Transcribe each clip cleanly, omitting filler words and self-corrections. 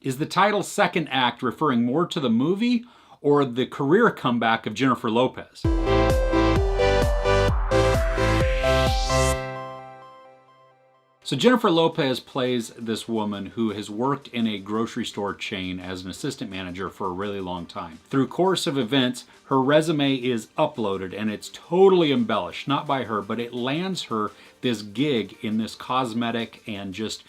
Is the title second act referring more to the movie or the career comeback of Jennifer Lopez? So Jennifer Lopez plays this woman who has worked in a grocery store chain as an assistant manager for a really long time. Through course of events, her resume is uploaded and it's totally embellished, not by her, but it lands her this gig in this cosmetic and just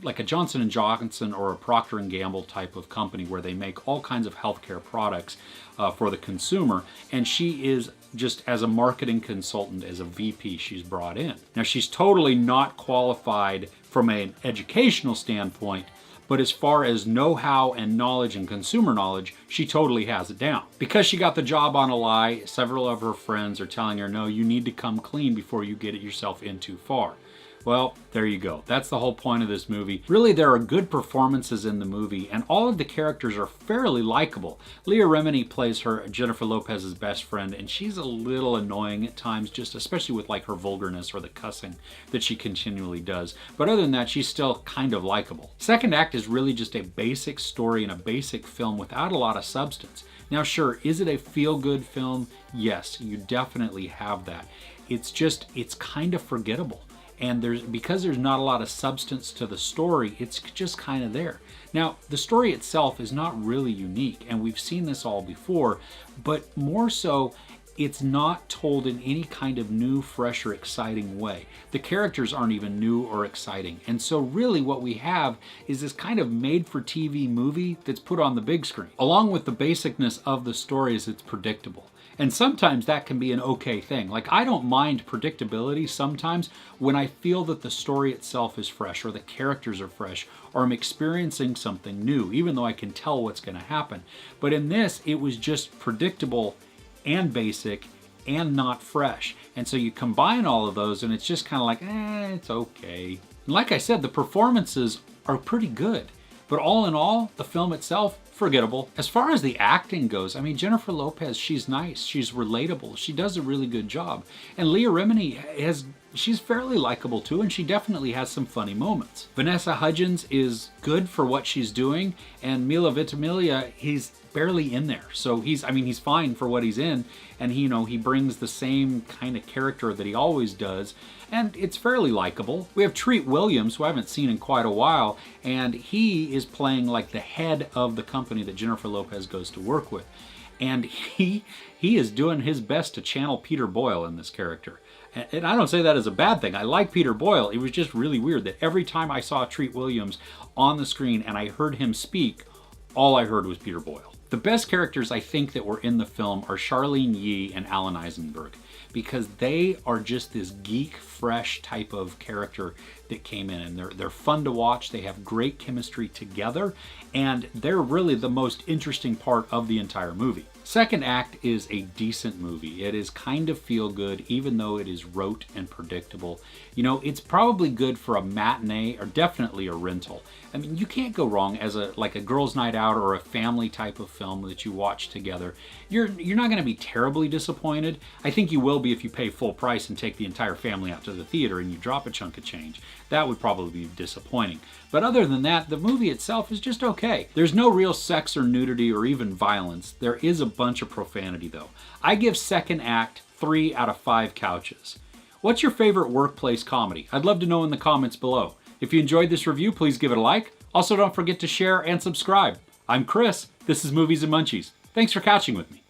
like a Johnson & Johnson or a Procter & Gamble type of company where they make all kinds of healthcare products for the consumer. And she is just as a marketing consultant, as a VP, she's brought in. Now, she's totally not qualified from an educational standpoint, but as far as know-how and knowledge and consumer knowledge, she totally has it down. Because she got the job on a lie, several of her friends are telling her, no, you need to come clean before you get yourself in too far. Well, there you go. That's the whole point of this movie. Really, there are good performances in the movie, and all of the characters are fairly likable. Leah Remini plays her Jennifer Lopez's best friend, and she's a little annoying at times, just especially with like her vulgarness or the cussing that she continually does. But other than that, she's still kind of likable. Second act is really just a basic story and a basic film without a lot of substance. Now, sure, is it a feel-good film? Yes, you definitely have that. It's kind of forgettable. And because there's not a lot of substance to the story, it's just kind of there. Now, the story itself is not really unique, and we've seen this all before, but more so, it's not told in any kind of new, fresh, or exciting way. The characters aren't even new or exciting. And so really what we have is this kind of made-for-TV movie that's put on the big screen. Along with the basicness of the stories, it's predictable. And sometimes that can be an okay thing. Like, I don't mind predictability sometimes when I feel that the story itself is fresh or the characters are fresh or I'm experiencing something new, even though I can tell what's going to happen. But in this, it was just predictable and basic and not fresh. And so you combine all of those and it's just kind of like, it's okay. And like I said, the performances are pretty good. But all in all, the film itself, forgettable. As far as the acting goes, I mean, Jennifer Lopez, she's nice, she's relatable, she does a really good job. And Leah Remini she's fairly likable too, and she definitely has some funny moments. Vanessa Hudgens is good for what she's doing, and Milo Ventimiglia, he's barely in there. So he's fine for what he's in, and he brings the same kind of character that he always does, and it's fairly likable. We have Treat Williams, who I haven't seen in quite a while, and he is playing like the head of the company that Jennifer Lopez goes to work with. And he is doing his best to channel Peter Boyle in this character. And I don't say that as a bad thing. I like Peter Boyle. It was just really weird that every time I saw Treat Williams on the screen and I heard him speak, all I heard was Peter Boyle. The best characters I think that were in the film are Charlyne and Alan Aisenberg, because they are just this geek, fresh type of character that came in, and they're fun to watch. They have great chemistry together, and they're really the most interesting part of the entire movie. Second act is a decent movie. It is kind of feel good, even though it is rote and predictable. It's probably good for a matinee or definitely a rental. I mean, you can't go wrong as a girls' night out or a family type of film that you watch together. You're not going to be terribly disappointed. I think you will be if you pay full price and take the entire family out to the theater and you drop a chunk of change. That would probably be disappointing. But other than that, the movie itself is just okay. There's no real sex or nudity or even violence. There is a bunch of profanity though. I give second act 3 out of 5 couches. What's your favorite workplace comedy? I'd love to know in the comments below. If you enjoyed this review, please give it a like. Also, don't forget to share and subscribe. I'm Chris. This is Movies and Munchies. Thanks for couching with me.